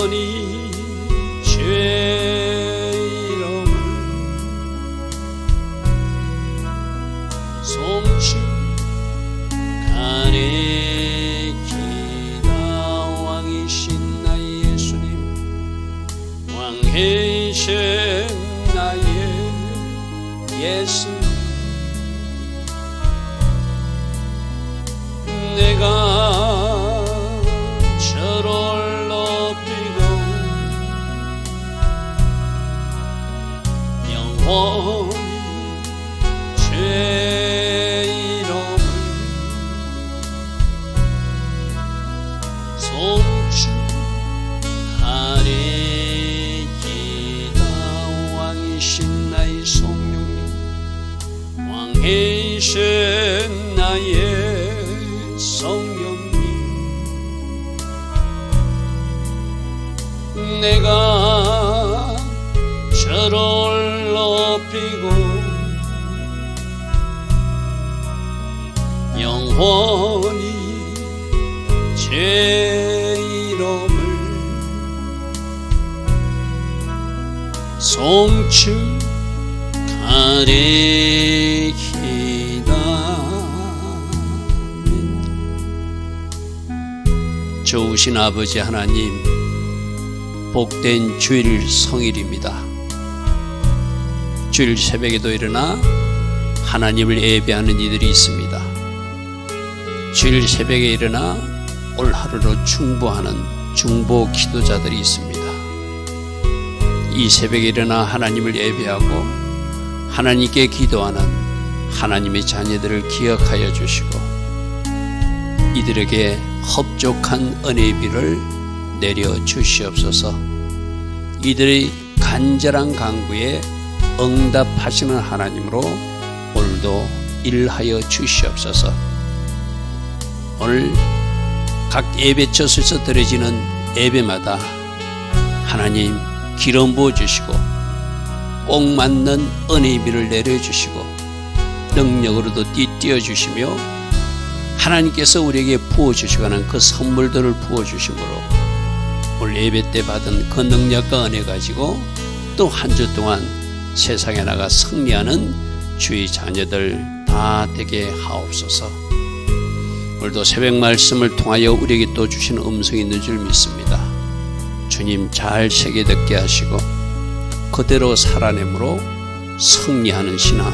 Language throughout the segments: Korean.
영원히 죄 이름을 송축하리이다. 왕이신 나의 예수님, 왕이신 나의 예수, 내가 저를 높이고 영원히 죄 이름을 송축하리이다. 왕이신 나의 성령님, 왕이신 나의 성령님, 내가 저를 높이고 영원히 제 이름을 송축하리이다. 좋으신 아버지 하나님, 복된 주일 성일입니다. 주일 새벽에도 일어나 하나님을 예배하는 이들이 있습니다. 주일 새벽에 일어나 올 하루로 중보하는 중보 기도자들이 있습니다. 이 새벽에 일어나 하나님을 예배하고 하나님께 기도하는 하나님의 자녀들을 기억하여 주시고 이들에게 흡족한 은혜의 비를 내려 주시옵소서. 이들의 간절한 간구에 응답하시는 하나님으로 오늘도 일하여 주시옵소서. 오늘 각 예배처소에서 드려지는 예배마다 하나님 기름 부어주시고 꼭 맞는 은혜의 비를 내려주시고 능력으로도 띄워주시며 하나님께서 우리에게 부어주시고는 그 선물들을 부어주심으로 오늘 예배 때 받은 그 능력과 은혜 가지고 또 한 주 동안 세상에 나가 승리하는 주의 자녀들 다 되게 하옵소서. 오늘도 새벽 말씀을 통하여 우리에게 또 주신 음성이 있는 줄 믿습니다. 주님 잘 새겨 듣게 하시고 그대로 살아내므로 승리하는 신앙,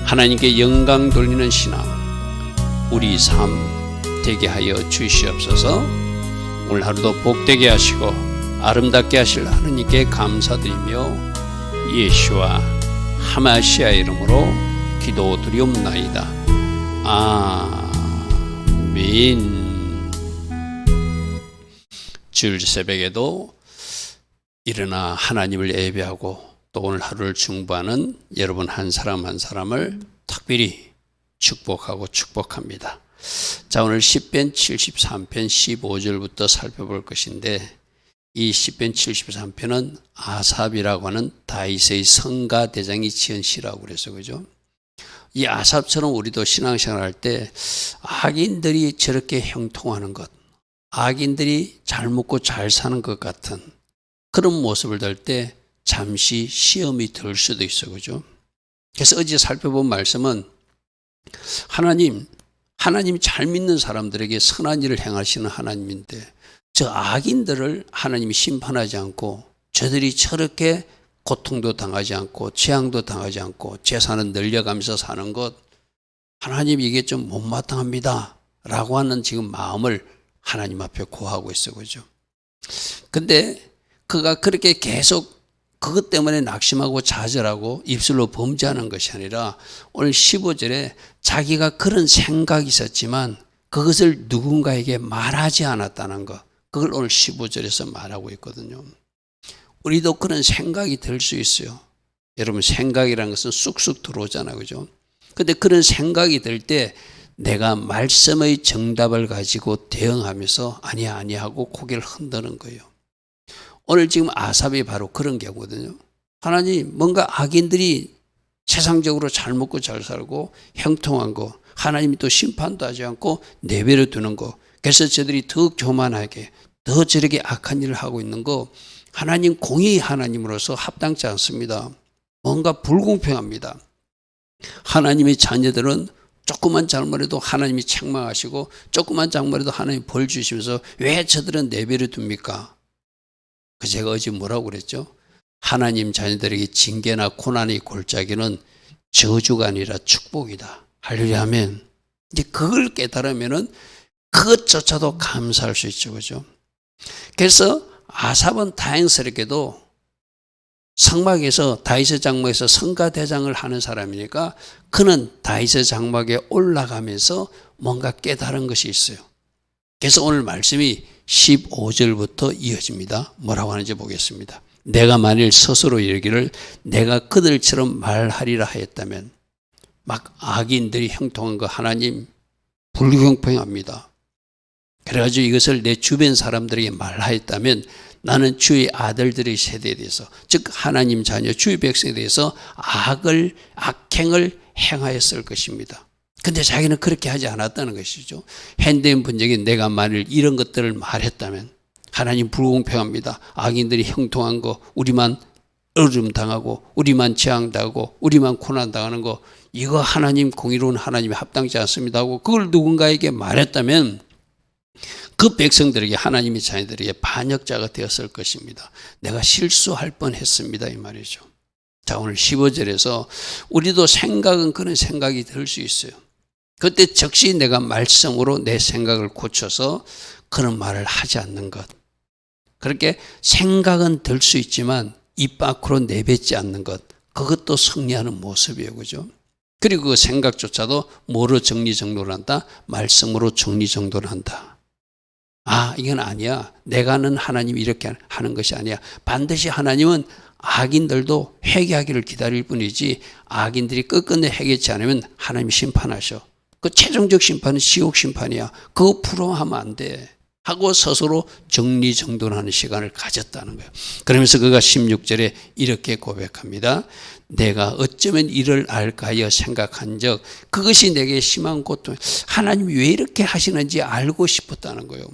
하나님께 영광 돌리는 신앙, 우리 삶 되게 하여 주시옵소서. 오늘 하루도 복되게 하시고 아름답게 하실 하느님께 감사드리며 예수와 하마시아 이름으로 기도드리옵나이다. 아멘. 주일 새벽에도 일어나 하나님을 예배하고 또 오늘 하루를 중보하는 여러분 한 사람 한 사람을 특별히 축복하고 축복합니다. 자, 오늘 시편 73편 15절부터 살펴볼 것인데 이 시편 73편은 아삽이라고 하는 다윗의 성가 대장이 지은 시라고 그래서 그죠? 이 아삽처럼 우리도 신앙생활 할 때 악인들이 저렇게 형통하는 것, 악인들이 잘 먹고 잘 사는 것 같은 그런 모습을 들 때 잠시 시험이 들 수도 있어, 그죠? 그래서 어제 살펴본 말씀은 하나님이 잘 믿는 사람들에게 선한 일을 행하시는 하나님인데 저 악인들을 하나님이 심판하지 않고 저들이 저렇게 고통도 당하지 않고 재앙도 당하지 않고 재산은 늘려가면서 사는 것 하나님 이게 좀 못마땅합니다 라고 하는 지금 마음을 하나님 앞에 고하고 있어, 그죠? 근데 그가 그렇게 계속 그것 때문에 낙심하고 좌절하고 입술로 범죄하는 것이 아니라 오늘 15절에 자기가 그런 생각이 있었지만 그것을 누군가에게 말하지 않았다는 것, 그걸 오늘 15절에서 말하고 있거든요. 우리도 그런 생각이 들 수 있어요. 여러분 생각이라는 것은 쑥쑥 들어오잖아요, 그죠? 근데 그런 생각이 들 때 내가 말씀의 정답을 가지고 대응하면서 아니야 하고 고개를 흔드는 거예요. 오늘 지금 아삽이 바로 그런 경우거든요. 하나님 뭔가 악인들이 세상적으로 잘 먹고 잘 살고 형통한 거 하나님이 또 심판도 하지 않고 내버려 두는 거, 그래서 저들이 더 교만하게 더 저렇게 악한 일을 하고 있는 거 하나님 공의 하나님으로서 합당치 않습니다. 뭔가 불공평합니다. 하나님의 자녀들은 조그만 잘못해도 하나님이 책망하시고 조그만 잘못해도 하나님이 벌 주시면서 왜 저들은 내버려 둡니까? 제가 어제 뭐라고 그랬죠? 하나님 자녀들에게 징계나 고난의 골짜기는 저주가 아니라 축복이다. 할렐루야 하면 이제 그걸 깨달으면은 그것조차도 감사할 수 있죠. 그죠? 그래서 아삽은 다행스럽게도 성막에서 다윗의 장막에서 성가대장을 하는 사람이니까 그는 다윗의 장막에 올라가면서 뭔가 깨달은 것이 있어요. 그래서 오늘 말씀이 15절부터 이어집니다. 뭐라고 하는지 보겠습니다. 내가 만일 스스로 이르기를 내가 그들처럼 말하리라 하였다면, 막 악인들이 형통한 거 하나님 불공평합니다. 그래가지고 이것을 내 주변 사람들에게 말하였다면 나는 주의 아들들의 세대에 대해서, 즉 하나님 자녀 주의 백성에 대해서 악행을 행하였을 것입니다. 근데 자기는 그렇게 하지 않았다는 것이죠. 현대인 분적이 내가 만일 이런 것들을 말했다면 하나님 불공평합니다. 악인들이 형통한 거, 우리만 어려움당하고 우리만 재앙당하고 우리만 고난당하는 거, 이거 하나님 공의로운 하나님이 합당치 않습니다 하고 그걸 누군가에게 말했다면 그 백성들에게, 하나님의 자녀들에게 반역자가 되었을 것입니다. 내가 실수할 뻔했습니다 이 말이죠. 자, 오늘 15절에서 우리도 생각은 그런 생각이 들 수 있어요. 그때 즉시 내가 말씀으로 내 생각을 고쳐서 그런 말을 하지 않는 것. 그렇게 생각은 들 수 있지만 입 밖으로 내뱉지 않는 것, 그것도 승리하는 모습이에요. 그죠? 그리고 그 생각조차도 뭐로 정리정돈을 한다? 말씀으로 정리정돈을 한다. 아, 이건 아니야. 내가는 하나님이 이렇게 하는 것이 아니야. 반드시 하나님은 악인들도 회개하기를 기다릴 뿐이지 악인들이 끝끝내 회개치 않으면 하나님이 심판하셔. 그 최종적 심판은 지옥 심판이야. 그거 풀어하면 안 돼. 하고 스스로 정리정돈하는 시간을 가졌다는 거예요. 그러면서 그가 16절에 이렇게 고백합니다. 내가 어쩌면 이를 알까 하여 생각한 적, 그것이 내게 심한 고통, 하나님이 왜 이렇게 하시는지 알고 싶었다는 거예요.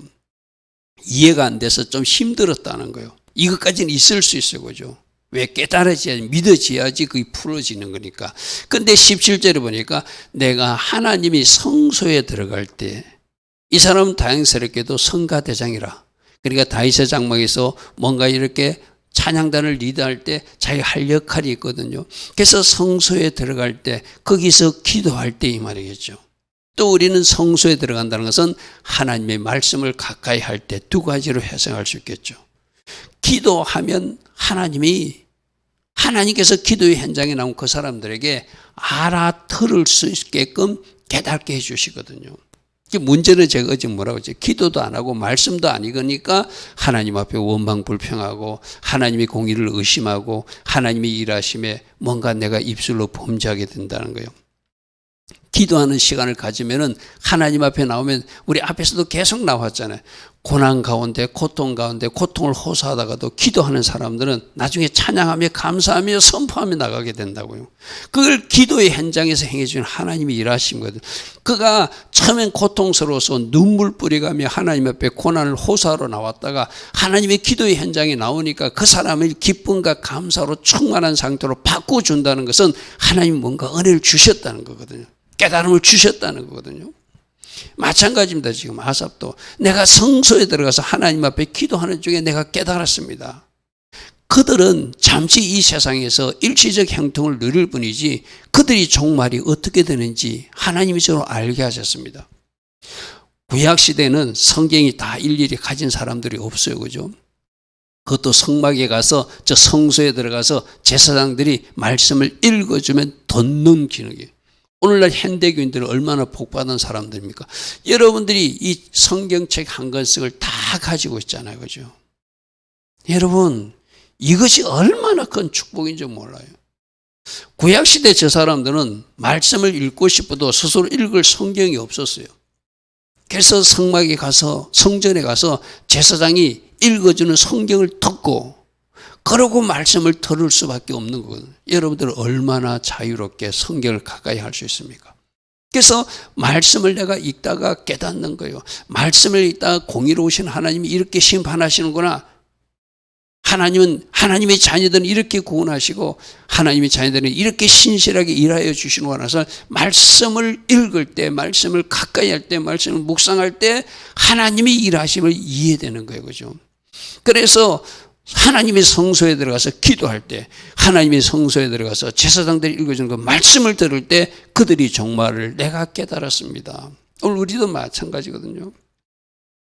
이해가 안 돼서 좀 힘들었다는 거예요. 이것까지는 있을 수 있어요. 그죠? 왜 깨달아져야지, 믿어져야지 그게 풀어지는 거니까. 근데 17절에 보니까 내가 하나님이 성소에 들어갈 때, 이 사람은 다행스럽게도 성가대장이라. 그러니까 다윗의 장막에서 뭔가 이렇게 찬양단을 리드할 때 자기가 할 역할이 있거든요. 그래서 성소에 들어갈 때, 거기서 기도할 때 이 말이겠죠. 또 우리는 성소에 들어간다는 것은 하나님의 말씀을 가까이 할 때 두 가지로 해석할 수 있겠죠. 기도하면 하나님께서 기도의 현장에 나온 그 사람들에게 알아들을 수 있게끔 깨닫게 해주시거든요. 문제는 제가 어제 뭐라고 했죠? 기도도 안 하고 말씀도 안 읽으니까 하나님 앞에 원망불평하고 하나님의 공의를 의심하고 하나님의 일하심에 뭔가 내가 입술로 범죄하게 된다는 거예요. 기도하는 시간을 가지면은 하나님 앞에 나오면, 우리 앞에서도 계속 나왔잖아요. 고난 가운데, 고통 가운데, 고통을 호소하다가도 기도하는 사람들은 나중에 찬양하며 감사하며 선포하며 나가게 된다고요. 그걸 기도의 현장에서 행해주는 하나님이 일하신 거거든요. 그가 처음엔 고통스러워서 눈물 뿌리가며 하나님 앞에 고난을 호소하러 나왔다가 하나님의 기도의 현장에 나오니까 그 사람을 기쁨과 감사로 충만한 상태로 바꿔준다는 것은 하나님이 뭔가 은혜를 주셨다는 거거든요. 깨달음을 주셨다는 거거든요. 마찬가지입니다. 지금 아삽도 내가 성소에 들어가서 하나님 앞에 기도하는 중에 내가 깨달았습니다. 그들은 잠시 이 세상에서 일시적 형통을 누릴 뿐이지 그들이 종말이 어떻게 되는지 하나님이 저로 알게 하셨습니다. 구약시대는 성경이 다 일일이 가진 사람들이 없어요. 그죠? 그것도 성막에 가서, 저 성소에 들어가서 제사장들이 말씀을 읽어주면 듣는 기능이에요. 오늘날 현대교인들은 얼마나 복받은 사람들입니까? 여러분들이 이 성경책 한 권씩을 다 가지고 있잖아요. 그죠? 여러분, 이것이 얼마나 큰 축복인지 몰라요. 구약시대 저 사람들은 말씀을 읽고 싶어도 스스로 읽을 성경이 없었어요. 그래서 성막에 가서, 성전에 가서 제사장이 읽어주는 성경을 듣고 그러고 말씀을 들을 수밖에 없는 거거든요. 여러분들은 얼마나 자유롭게 성경을 가까이 할 수 있습니까? 그래서 말씀을 내가 읽다가 깨닫는 거예요. 말씀을 읽다가 공의로우신 하나님이 이렇게 심판하시는구나. 하나님은 하나님의 자녀들은 이렇게 구원하시고 하나님의 자녀들은 이렇게 신실하게 일하여 주시는구나 해서 말씀을 읽을 때, 말씀을 가까이 할 때, 말씀을 묵상할 때 하나님의 일하심을 이해되는 거예요. 그죠? 그래서 하나님의 성소에 들어가서 기도할 때, 하나님의 성소에 들어가서 제사장들이 읽어주는 그 말씀을 들을 때 그들이 종말을 내가 깨달았습니다. 오늘 우리도 마찬가지거든요.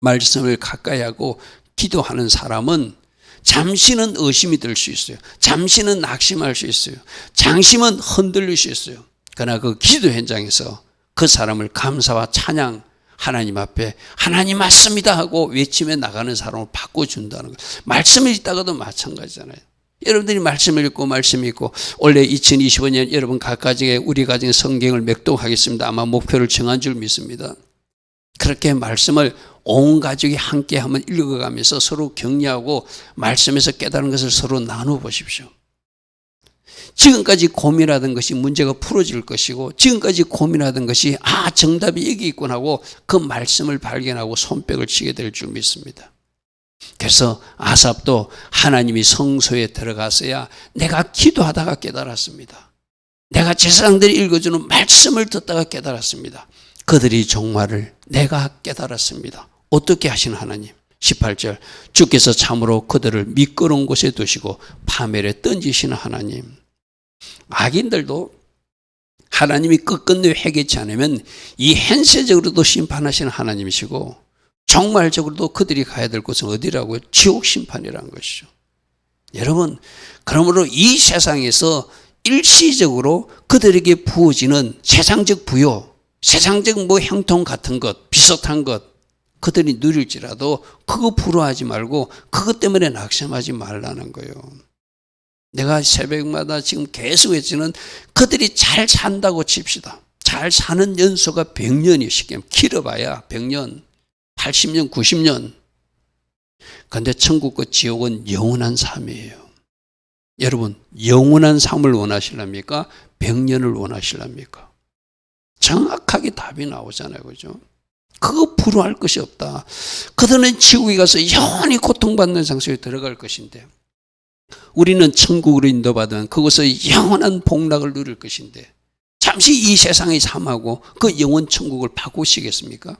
말씀을 가까이 하고 기도하는 사람은 잠시는 의심이 들 수 있어요. 잠시는 낙심할 수 있어요. 잠시는 흔들릴 수 있어요. 그러나 그 기도 현장에서 그 사람을 감사와 찬양, 하나님 앞에 하나님 맞습니다 하고 외치며 나가는 사람을 바꿔준다는 거예요. 말씀을 읽다가도 마찬가지잖아요. 여러분들이 말씀을 읽고 말씀을 읽고 올해 2025년 여러분 각 가정에 우리 가정의 성경을 맥독하겠습니다. 아마 목표를 정한 줄 믿습니다. 그렇게 말씀을 온 가족이 함께 한번 읽어가면서 서로 격려하고 말씀에서 깨달은 것을 서로 나누어 보십시오. 지금까지 고민하던 것이 문제가 풀어질 것이고 지금까지 고민하던 것이 정답이 여기 있구나 하고 그 말씀을 발견하고 손뼉을 치게 될 줄 믿습니다. 그래서 아삽도 하나님이 성소에 들어가서야 내가 기도하다가 깨달았습니다. 내가 제사장들이 읽어주는 말씀을 듣다가 깨달았습니다. 그들이 종말을 내가 깨달았습니다. 어떻게 하신 하나님? 18절 주께서 참으로 그들을 미끄러운 곳에 두시고 파멸에 던지시는 하나님. 악인들도 하나님이 끝끝내 회개치 않으면 이 현세적으로도 심판하시는 하나님이시고 종말적으로도 그들이 가야 될 곳은 어디라고요? 지옥 심판이라는 것이죠. 여러분, 그러므로 이 세상에서 일시적으로 그들에게 부어지는 세상적 부요, 세상적 형통 같은 것, 비슷한 것 그들이 누릴지라도 그거 부러워하지 말고 그것 때문에 낙심하지 말라는 거예요. 내가 새벽마다 지금 계속 외치는 그들이 잘 산다고 칩시다. 잘 사는 연수가 100년이 쉽게 길어봐야 100년, 80년, 90년. 그런데 천국과 지옥은 영원한 삶이에요. 여러분, 영원한 삶을 원하시랍니까? 100년을 원하시랍니까? 정확하게 답이 나오잖아요. 그죠? 그거 부러워할 것이 없다. 그들은 지옥에 가서 영원히 고통받는 장소에 들어갈 것인데 우리는 천국으로 인도받은 그곳에서 영원한 복락을 누릴 것인데 잠시 이 세상의 삶하고 그 영원 천국을 바꾸시겠습니까?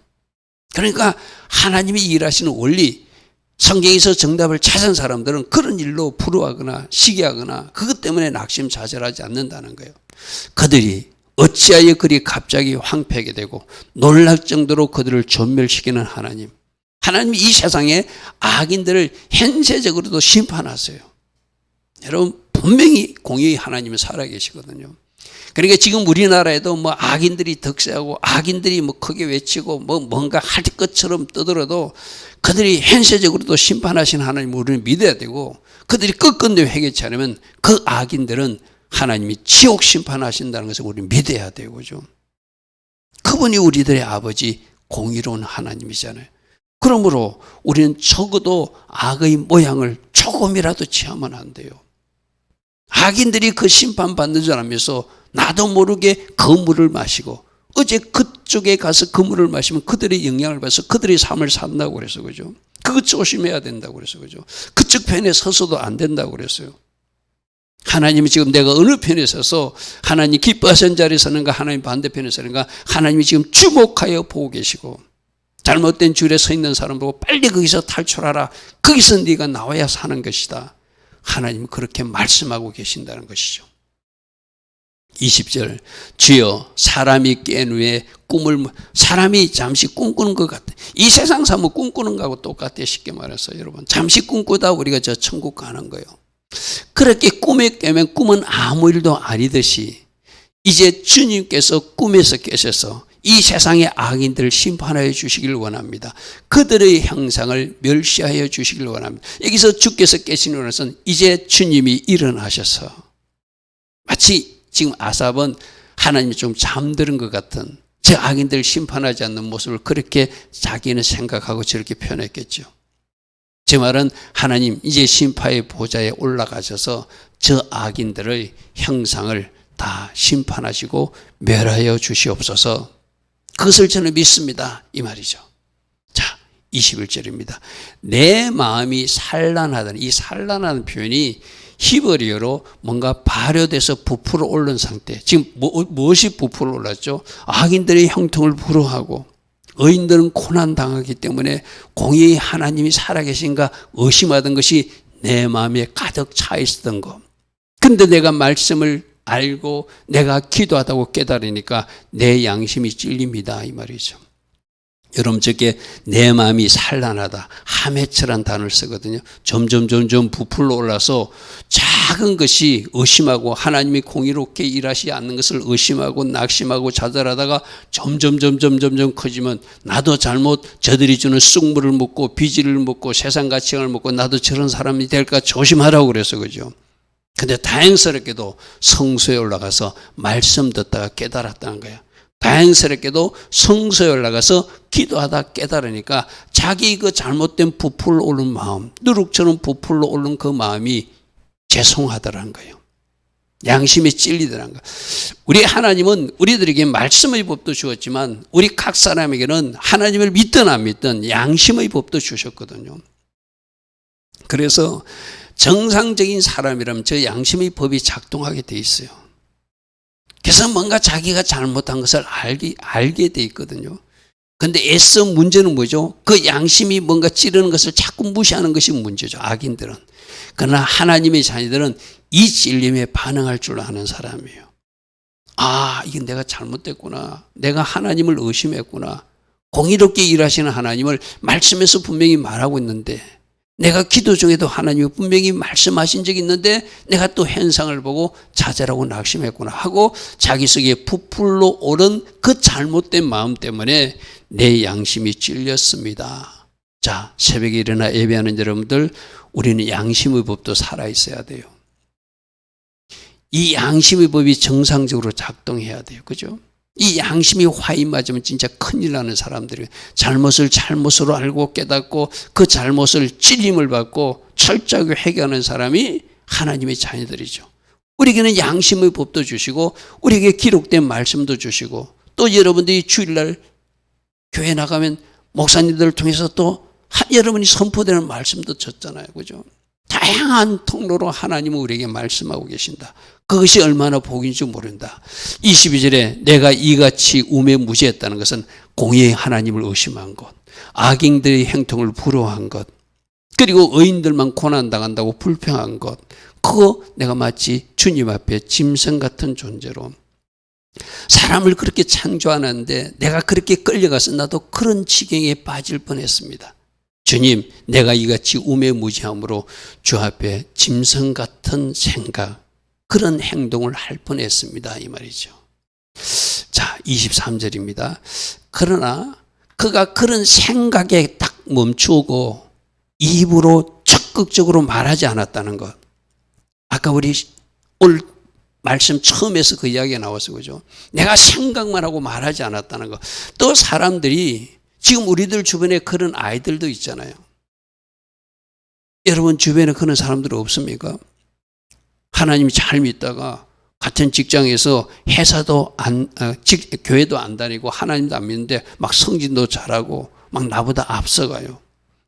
그러니까 하나님이 일하시는 원리, 성경에서 정답을 찾은 사람들은 그런 일로 부러워하거나 시기하거나 그것 때문에 낙심자절하지 않는다는 거예요. 그들이 어찌하여 그리 갑자기 황폐하게 되고 놀랄 정도로 그들을 존멸시키는 하나님. 하나님이 이 세상에 악인들을 현세적으로도 심판하세요. 여러분, 분명히 공의의 하나님은 살아계시거든요. 그러니까 지금 우리나라에도 악인들이 득세하고 악인들이 크게 외치고 뭔가 할 것처럼 떠들어도 그들이 현세적으로도 심판하신 하나님을 우리는 믿어야 되고 그들이 끝끝내 회개치 않으면 그 악인들은 하나님이 지옥 심판하신다는 것을 우리는 믿어야 되고, 그죠? 그분이 우리들의 아버지 공의로운 하나님이잖아요. 그러므로 우리는 적어도 악의 모양을 조금이라도 취하면 안 돼요. 악인들이 그 심판받는 줄 알면서 나도 모르게 그 물을 마시고 어제 그쪽에 가서 그 물을 마시면 그들의 영향을 받아서 그들의 삶을 산다고 그래서, 그죠? 그거 조심해야 된다고 그래서, 그죠? 그쪽 편에 서서도 안 된다고 그랬어요. 하나님이 지금 내가 어느 편에 서서 하나님 기뻐하시는 자리에 서는가 하나님 반대편에 서는가 하나님이 지금 주목하여 보고 계시고 잘못된 줄에 서 있는 사람 보고 빨리 거기서 탈출하라. 거기서 네가 나와야 사는 것이다. 하나님은 그렇게 말씀하고 계신다는 것이죠. 20절 주여 사람이 깬 후에 사람이 잠시 꿈꾸는 것 같아. 이 세상 삶은 꿈꾸는 거하고 똑같아. 쉽게 말해서 여러분 잠시 꿈꾸다 우리가 저 천국 가는 거예요. 그렇게 꿈에 깨면 꿈은 아무 일도 아니듯이 이제 주님께서 꿈에서 깨셔서 이 세상의 악인들을 심판하여 주시길 원합니다. 그들의 형상을 멸시하여 주시길 원합니다. 여기서 주께서 깨시는 것은 이제 주님이 일어나셔서 마치 지금 아삽은 하나님이 좀 잠드는 것 같은 저 악인들을 심판하지 않는 모습을 그렇게 자기는 생각하고 저렇게 표현했겠죠. 제 말은 하나님 이제 심판의 보좌에 올라가셔서 저 악인들의 형상을 다 심판하시고 멸하여 주시옵소서. 그것을 저는 믿습니다. 이 말이죠. 자, 21절입니다. 내 마음이 산란하다는, 이 산란하는 표현이 히브리어로 뭔가 발효돼서 부풀어 오른 상태. 지금 무엇이 부풀어 올랐죠? 악인들의 형통을 불허하고 의인들은 고난당하기 때문에 공의의 하나님이 살아계신가 의심하던 것이 내 마음에 가득 차 있었던 것. 근데 내가 말씀을 알고 내가 기도하다고 깨달으니까 내 양심이 찔립니다. 이 말이죠. 여러분, 저게 내 마음이 산란하다, 하메츠란 단어를 쓰거든요. 점점 부풀러 올라서 작은 것이 의심하고 하나님이 공의롭게 일하시지 않는 것을 의심하고 낙심하고 좌절하다가 점점 커지면 나도 잘못 저들이 주는 쑥물을 먹고 비지를 먹고 세상 가치관을 먹고 나도 저런 사람이 될까 조심하라고 그래서 그죠. 근데 다행스럽게도 성소에 올라가서 말씀 듣다가 깨달았다는 거예요. 다행스럽게도 성소에 올라가서 기도하다 깨달으니까 자기 그 잘못된 부풀러 오른 마음, 누룩처럼 부풀러 오른 그 마음이 죄송하더라는 거예요. 양심이 찔리더라는 거예요. 우리 하나님은 우리들에게 말씀의 법도 주었지만 우리 각 사람에게는 하나님을 믿든 안 믿든 양심의 법도 주셨거든요. 그래서 정상적인 사람이라면 저 양심의 법이 작동하게 돼 있어요. 그래서 뭔가 자기가 잘못한 것을 알게 돼 있거든요. 근데 애써 문제는 뭐죠? 그 양심이 뭔가 찌르는 것을 자꾸 무시하는 것이 문제죠. 악인들은. 그러나 하나님의 자녀들은 이 찔림에 반응할 줄 아는 사람이에요. 아, 이건 내가 잘못됐구나. 내가 하나님을 의심했구나. 공의롭게 일하시는 하나님을 말씀에서 분명히 말하고 있는데 내가 기도 중에도 하나님이 분명히 말씀하신 적이 있는데 내가 또 현상을 보고 좌절하고 낙심했구나 하고 자기 속에 부풀러 오른 그 잘못된 마음 때문에 내 양심이 찔렸습니다. 자, 새벽에 일어나 예배하는 여러분들, 우리는 양심의 법도 살아있어야 돼요. 이 양심의 법이 정상적으로 작동해야 돼요. 그죠? 이 양심이 화인 맞으면 진짜 큰일 나는 사람들이 잘못을 잘못으로 알고 깨닫고 그 잘못을 찔림을 받고 철저하게 회개하는 사람이 하나님의 자녀들이죠. 우리에게는 양심의 법도 주시고 우리에게 기록된 말씀도 주시고 또 여러분들이 주일날 교회 나가면 목사님들을 통해서 또 여러분이 선포되는 말씀도 줬잖아요. 그죠? 다양한 통로로 하나님은 우리에게 말씀하고 계신다. 그것이 얼마나 복인 줄 모른다. 22절에 내가 이같이 우매무지했다는 것은 공의의 하나님을 의심한 것, 악인들의 행통을 부러워한 것, 그리고 의인들만 고난당한다고 불평한 것, 그거 내가 마치 주님 앞에 짐승 같은 존재로 사람을 그렇게 창조하는데 내가 그렇게 끌려가서 나도 그런 지경에 빠질 뻔했습니다. 주님, 내가 이같이 우매무지함으로 주 앞에 짐승 같은 생각, 그런 행동을 할 뻔했습니다. 이 말이죠. 자, 23절입니다. 그러나 그가 그런 생각에 딱 멈추고 입으로 적극적으로 말하지 않았다는 것. 아까 우리 오늘 말씀 처음에서 그 이야기가 나왔어요. 그죠? 내가 생각만 하고 말하지 않았다는 것. 또 사람들이 지금 우리들 주변에 그런 아이들도 있잖아요. 여러분 주변에 그런 사람들 없습니까? 하나님이 잘 믿다가 같은 직장에서 회사도 교회도 안 다니고 하나님도 안 믿는데 막 성진도 잘하고 막 나보다 앞서가요.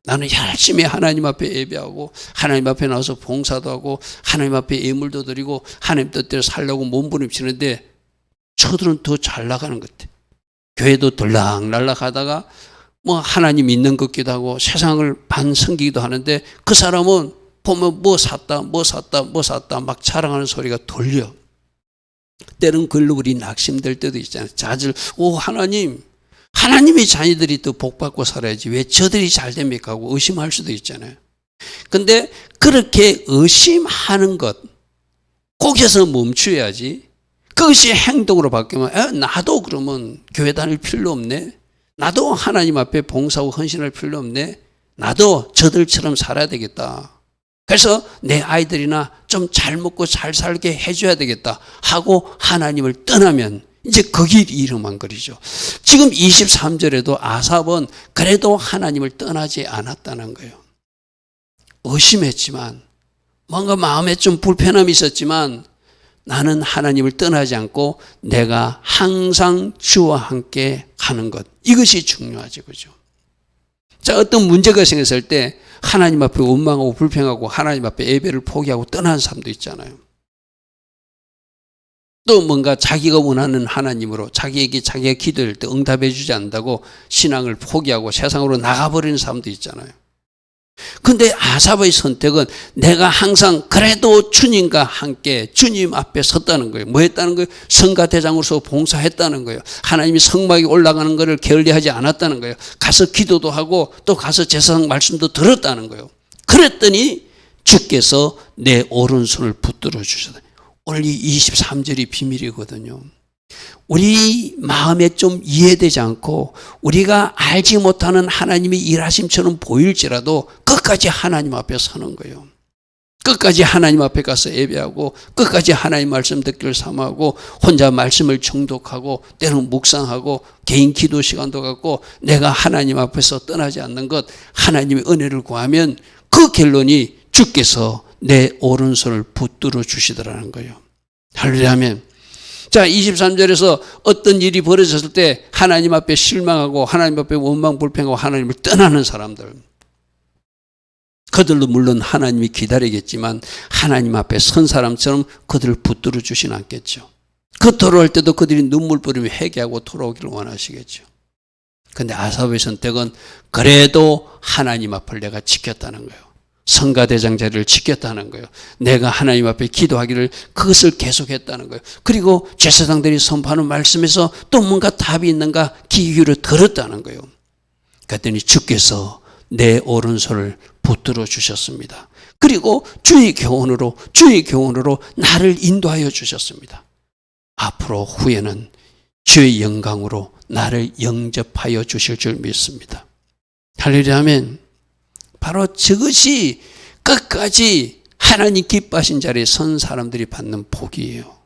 나는 열심히 하나님 앞에 예배하고 하나님 앞에 나와서 봉사도 하고 하나님 앞에 예물도 드리고 하나님 뜻대로 살려고 몸부림치는데 저들은 더 잘 나가는 것 같아요. 교회도 들락날락 하다가 뭐 하나님 믿는 것 같기도 하고 세상을 반성기도 하는데 그 사람은 보면 뭐 샀다 막 자랑하는 소리가 돌려. 때론 글로 우리 낙심될 때도 있잖아요. 자질, 하나님의 자녀들이 더 복받고 살아야지 왜 저들이 잘 됩니까 하고 의심할 수도 있잖아요. 근데 그렇게 의심하는 것 거기서 멈춰야지. 그것이 행동으로 바뀌면 나도 그러면 교회 다닐 필요 없네. 나도 하나님 앞에 봉사하고 헌신할 필요 없네. 나도 저들처럼 살아야 되겠다. 그래서 내 아이들이나 좀 잘 먹고 잘 살게 해줘야 되겠다 하고 하나님을 떠나면 이제 거기 이름한 거리죠. 지금 23절에도 아삽은 그래도 하나님을 떠나지 않았다는 거예요. 의심했지만 뭔가 마음에 좀 불편함이 있었지만 나는 하나님을 떠나지 않고 내가 항상 주와 함께 하는 것. 이것이 중요하죠. 그죠? 자, 어떤 문제가 생겼을 때 하나님 앞에 원망하고 불평하고 하나님 앞에 예배를 포기하고 떠나는 사람도 있잖아요. 또 뭔가 자기가 원하는 하나님으로 자기에게 자기가 기도할 때 응답해 주지 않는다고 신앙을 포기하고 세상으로 나가버리는 사람도 있잖아요. 근데 아삽의 선택은 내가 항상 그래도 주님과 함께 주님 앞에 섰다는 거예요. 뭐 했다는 거예요? 성가대장으로서 봉사했다는 거예요. 하나님이 성막에 올라가는 것을 게을리하지 않았다는 거예요. 가서 기도도 하고 또 가서 제사상 말씀도 들었다는 거예요. 그랬더니 주께서 내 오른손을 붙들어 주셨다. 오늘 이 23절이 비밀이거든요. 우리 마음에 좀 이해되지 않고 우리가 알지 못하는 하나님의 일하심처럼 보일지라도 끝까지 하나님 앞에 서는 거예요. 끝까지 하나님 앞에 가서 예배하고 끝까지 하나님 말씀 듣기를 삼하고 혼자 말씀을 정독하고 때로는 묵상하고 개인 기도 시간도 갖고 내가 하나님 앞에서 떠나지 않는 것, 하나님의 은혜를 구하면 그 결론이 주께서 내 오른손을 붙들어 주시더라는 거예요. 할렐루야 아멘. 자, 23절에서 어떤 일이 벌어졌을 때 하나님 앞에 실망하고 하나님 앞에 원망 불평하고 하나님을 떠나는 사람들, 그들도 물론 하나님이 기다리겠지만 하나님 앞에 선 사람처럼 그들을 붙들어 주시는 않겠죠. 그 돌아올 때도 그들이 눈물 뿌리며 회개하고 돌아오기를 원하시겠죠. 그런데 아삽의 선택은 그래도 하나님 앞을 내가 지켰다는 거예요. 성가대장 자리를 지켰다는 거예요. 내가 하나님 앞에 기도하기를 그것을 계속했다는 거예요. 그리고 제사장들이 선포하는 말씀에서 또 뭔가 답이 있는가 귀 기울여 들었다는 거예요. 그랬더니 주께서 내 오른손을 붙들어 주셨습니다. 그리고 주의 교훈으로 나를 인도하여 주셨습니다. 앞으로 후에는 주의 영광으로 나를 영접하여 주실 줄 믿습니다. 할렐루야 아멘. 바로 저것이 끝까지 하나님 기뻐하신 자리에 선 사람들이 받는 복이에요.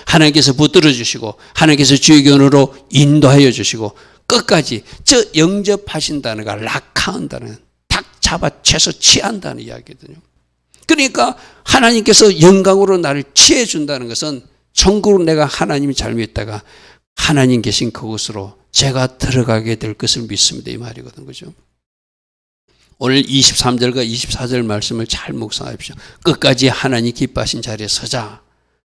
하나님께서 붙들어 주시고 하나님께서 주의 교훈으로 인도하여 주시고 끝까지 저 영접하신다는 거 락하한다는 탁 잡아채서 취한다는 이야기거든요. 그러니까 하나님께서 영광으로 나를 취해 준다는 것은 천국으로 내가 하나님이 잘 믿다가 하나님 계신 그곳으로 제가 들어가게 될 것을 믿습니다. 이 말이거든. 그죠? 오늘 23절과 24절 말씀을 잘 묵상하십시오. 끝까지 하나님 기뻐하신 자리에 서자.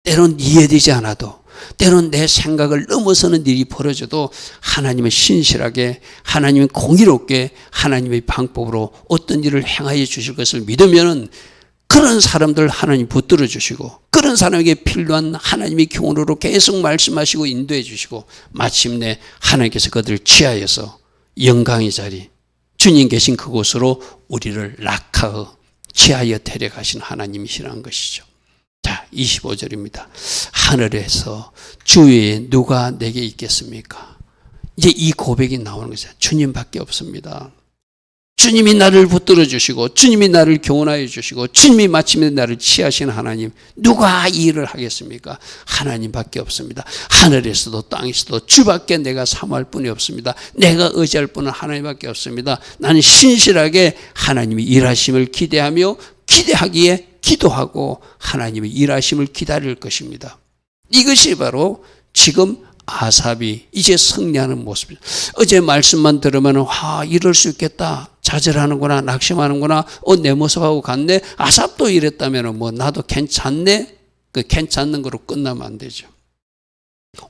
때론 이해되지 않아도 때론 내 생각을 넘어서는 일이 벌어져도 하나님은 신실하게 하나님은 공의롭게 하나님의 방법으로 어떤 일을 행하여 주실 것을 믿으면 그런 사람들 하나님 붙들어 주시고 그런 사람에게 필요한 하나님의 교훈으로 계속 말씀하시고 인도해 주시고 마침내 하나님께서 그들을 취하여서 영광의 자리 주님 계신 그곳으로 우리를 락하여 취하여 데려가신 하나님이시라는 것이죠. 자, 25절입니다. 하늘에서 주 외에 누가 내게 있겠습니까? 이제 이 고백이 나오는 것이죠. 주님밖에 없습니다. 주님이 나를 붙들어 주시고 주님이 나를 교훈하여 주시고 주님이 마침내 나를 취하신 하나님, 누가 이 일을 하겠습니까? 하나님밖에 없습니다. 하늘에서도 땅에서도 주밖에 내가 사모할 분이 없습니다. 내가 의지할 분은 하나님밖에 없습니다. 나는 신실하게 하나님이 일하심을 기대하며 기대하기에 기도하고 하나님의 일하심을 기다릴 것입니다. 이것이 바로 지금 아삽이 이제 승리하는 모습이죠. 어제 말씀만 들으면 이럴 수 있겠다. 좌절하는구나, 낙심하는구나, 내 모습하고 같네. 아삽도 이랬다면 나도 괜찮네. 그 괜찮는 거로 끝나면 안 되죠.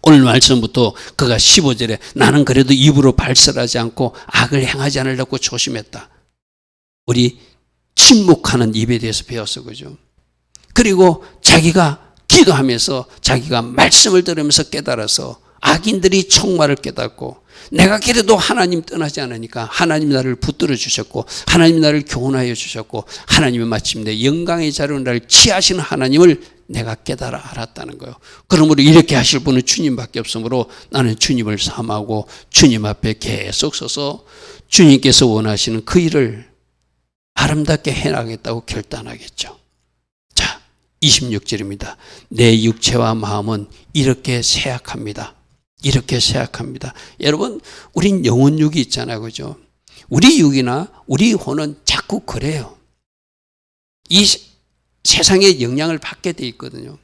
오늘 말씀부터 그가 15절에 나는 그래도 입으로 발설하지 않고 악을 행하지 않으려고 조심했다. 우리 침묵하는 입에 대해서 배웠어, 그죠? 그리고 자기가 기도하면서 자기가 말씀을 들으면서 깨달아서 악인들이 총말을 깨닫고 내가 그래도 하나님 떠나지 않으니까 하나님이 나를 붙들어 주셨고 하나님이 나를 교훈하여 주셨고 하나님이 마침내 영광의 자리로 나를 취하시는 하나님을 내가 깨달아 알았다는 거예요. 그러므로 이렇게 하실 분은 주님밖에 없으므로 나는 주님을 삼하고 주님 앞에 계속 서서 주님께서 원하시는 그 일을 아름답게 해나가겠다고 결단하겠죠. 자, 26절입니다. 내 육체와 마음은 이렇게 쇠약합니다. 이렇게 쇠약합니다. 여러분, 우린 영혼육이 있잖아요. 그죠? 우리 육이나 우리 혼은 자꾸 그래요. 이 세상의 영향을 받게 돼 있거든요.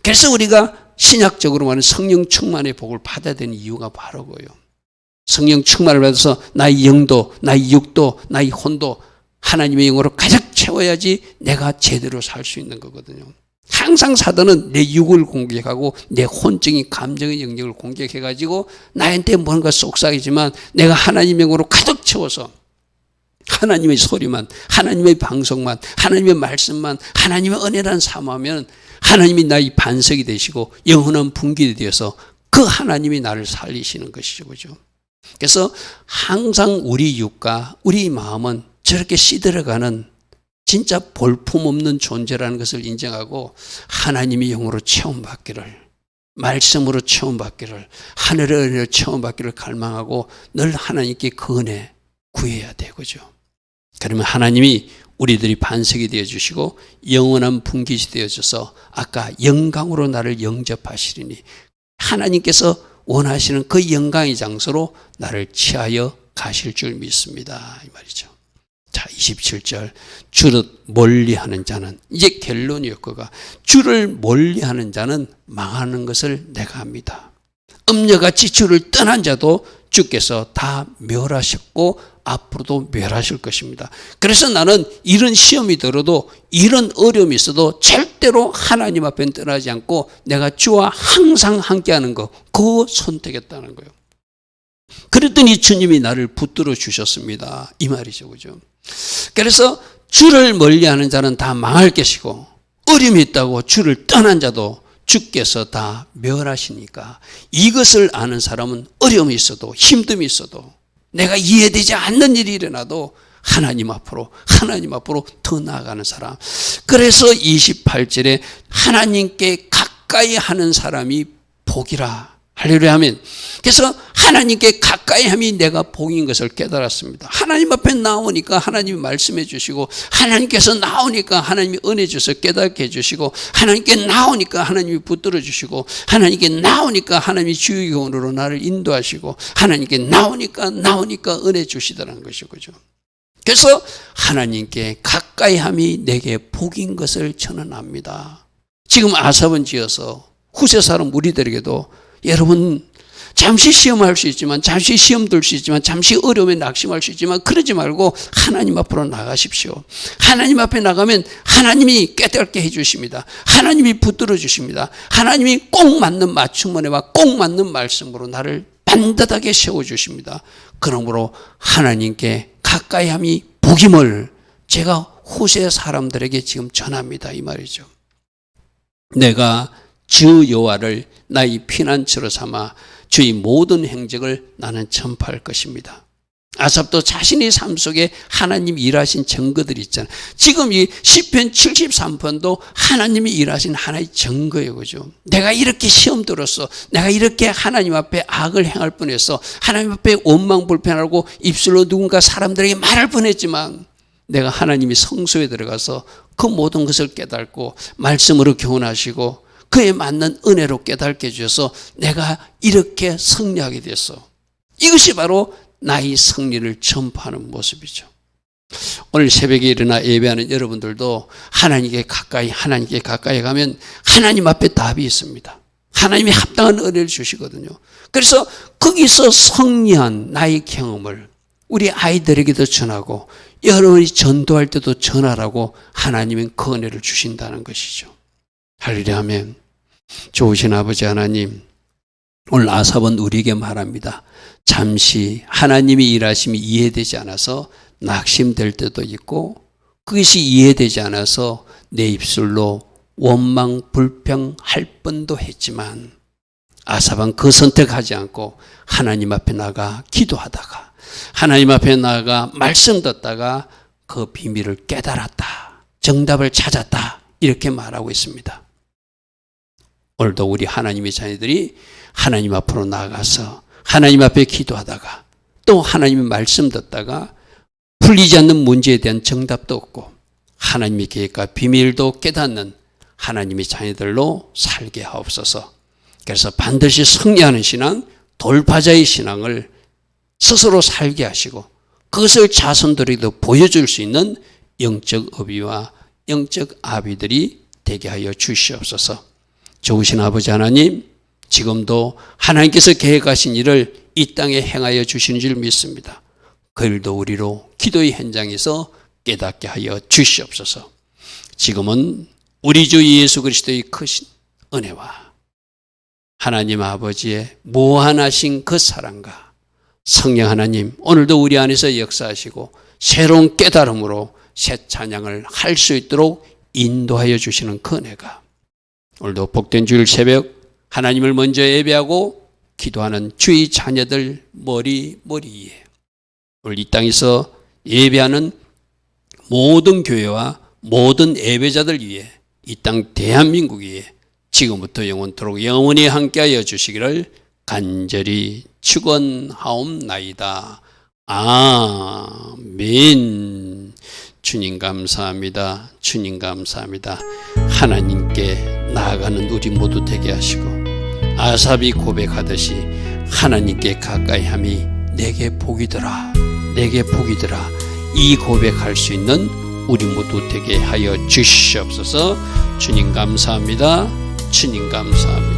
그래서 우리가 신약적으로 말하는 성령 충만의 복을 받아야 되는 이유가 바로 그거예요. 성령 충만을 받아서 나의 영도, 나의 육도, 나의 혼도 하나님의 영으로 가득 채워야지 내가 제대로 살 수 있는 거거든요. 항상 사단은 내 육을 공격하고 내 혼적인 감정의 영역을 공격해가지고 나한테 뭔가 속삭이지만 내가 하나님의 영으로 가득 채워서 하나님의 소리만, 하나님의 방송만, 하나님의 말씀만, 하나님의 은혜란 삼으면 하나님이 나의 반석이 되시고 영원한 분기이 되어서 그 하나님이 나를 살리시는 것이죠. 그죠? 그래서 항상 우리 육과 우리 마음은 저렇게 시들어가는 진짜 볼품없는 존재라는 것을 인정하고 하나님의 영으로 체험받기를, 말씀으로 체험받기를, 하늘의 은혜로 체험받기를 갈망하고 늘 하나님께 그 은혜 구해야 되고죠. 그러면 하나님이 우리들이 반석이 되어주시고 영원한 분깃이 되어줘서 아까 영광으로 나를 영접하시리니 하나님께서 원하시는 그 영광의 장소로 나를 취하여 가실 줄 믿습니다. 이 말이죠. 자, 27절. 주를 멀리하는 자는, 이제 결론이었고가 주를 멀리하는 자는 망하는 것을 내가 압니다. 음녀같이 주를 떠난 자도 주께서 다 멸하셨고 앞으로도 멸하실 것입니다. 그래서 나는 이런 시험이 들어도 이런 어려움이 있어도 절대로 하나님 앞에 떠나지 않고 내가 주와 항상 함께하는 거, 그거 선택했다는 거예요. 그랬더니 주님이 나를 붙들어 주셨습니다. 이 말이죠. 그죠? 그래서 주를 멀리하는 자는 다 망할 것이고 어려움이 있다고 주를 떠난 자도 주께서 다 멸하시니까 이것을 아는 사람은 어려움이 있어도 힘듦이 있어도 내가 이해되지 않는 일이 일어나도 하나님 앞으로 더 나아가는 사람. 그래서 28절에 하나님께 가까이 하는 사람이 복이라. 할렐루야 하면. 그래서 하나님께 가까이 함이 내가 복인 것을 깨달았습니다. 하나님 앞에 나오니까 하나님이 말씀해 주시고 하나님께서 나오니까 하나님이 은혜 주셔서 깨닫게 해 주시고 하나님께 나오니까 하나님이 붙들어 주시고 하나님께 나오니까 하나님이 주의원으로 나를 인도하시고 하나님께 나오니까 은혜 주시더라는 것이죠. 그죠? 그래서 하나님께 가까이 함이 내게 복인 것을 저는 압니다. 지금 아삽은 지어서 후세 사람 우리들에게도 여러분 잠시 시험할 수 있지만 잠시 시험 들 수 있지만 잠시 어려움에 낙심할 수 있지만 그러지 말고 하나님 앞으로 나가십시오. 하나님 앞에 나가면 하나님이 깨닫게 해주십니다. 하나님이 붙들어 주십니다. 하나님이 꼭 맞는 맞춤 은혜와 꼭 맞는 말씀으로 나를 반듯하게 세워주십니다. 그러므로 하나님께 가까이 함이 복임을 제가 후세 사람들에게 지금 전합니다. 이 말이죠. 내가 주 여호와를 나의 피난처로 삼아 주의 모든 행적을 나는 전파할 것입니다. 아삽도 자신의 삶 속에 하나님이 일하신 증거들이 있잖아요. 지금 이 시편 73편도 하나님이 일하신 하나의 증거예요. 그죠? 내가 이렇게 시험 들었어. 내가 이렇게 하나님 앞에 악을 행할 뻔했어. 하나님 앞에 원망불평하고 입술로 누군가 사람들에게 말할 뻔했지만 내가 하나님이 성소에 들어가서 그 모든 것을 깨닫고 말씀으로 교훈하시고 그에 맞는 은혜로 깨닫게 해주셔서 내가 이렇게 승리하게 됐어. 이것이 바로 나의 승리를 전파하는 모습이죠. 오늘 새벽에 일어나 예배하는 여러분들도 하나님께 가까이 가면 하나님 앞에 답이 있습니다. 하나님이 합당한 은혜를 주시거든요. 그래서 거기서 승리한 나의 경험을 우리 아이들에게도 전하고 여러분이 전도할 때도 전하라고 하나님은 그 은혜를 주신다는 것이죠. 할렐루야 아멘. 좋으신 아버지 하나님, 오늘 아삽은 우리에게 말합니다. 잠시 하나님의 일하심이 이해되지 않아서 낙심될 때도 있고 그것이 이해되지 않아서 내 입술로 원망 불평할 뻔도 했지만 아삽은 그 선택하지 않고 하나님 앞에 나가 기도하다가 하나님 앞에 나가 말씀 듣다가 그 비밀을 깨달았다. 정답을 찾았다. 이렇게 말하고 있습니다. 오늘도 우리 하나님의 자녀들이 하나님 앞으로 나가서 하나님 앞에 기도하다가 또 하나님의 말씀 듣다가 풀리지 않는 문제에 대한 정답도 없고 하나님의 계획과 비밀도 깨닫는 하나님의 자녀들로 살게 하옵소서. 그래서 반드시 승리하는 신앙, 돌파자의 신앙을 스스로 살게 하시고 그것을 자손들에게도 보여줄 수 있는 영적 어비와 영적 아비들이 되게 하여 주시옵소서. 좋으신 아버지 하나님, 지금도 하나님께서 계획하신 일을 이 땅에 행하여 주시는 줄 믿습니다. 그 일도 우리로 기도의 현장에서 깨닫게 하여 주시옵소서. 지금은 우리 주 예수 그리스도의 크신 은혜와 하나님 아버지의 무한하신 그 사랑과 성령 하나님, 오늘도 우리 안에서 역사하시고 새로운 깨달음으로 새 찬양을 할 수 있도록 인도하여 주시는 그 은혜가 오늘도 복된 주일 새벽 하나님을 먼저 예배하고 기도하는 주의 자녀들 머리 위에, 오늘 이 땅에서 예배하는 모든 교회와 모든 예배자들 위해, 이 땅 대한민국 위에 지금부터 영원토록 영원히 함께하여 주시기를 간절히 축원하옵나이다. 아멘. 주님 감사합니다. 주님 감사합니다. 하나님께 나아가는 우리 모두 되게 하시고 아삽이 고백하듯이 하나님께 가까이 함이 내게 복이더라, 내게 복이더라, 이 고백할 수 있는 우리 모두 되게 하여 주시옵소서. 주님 감사합니다. 주님 감사합니다.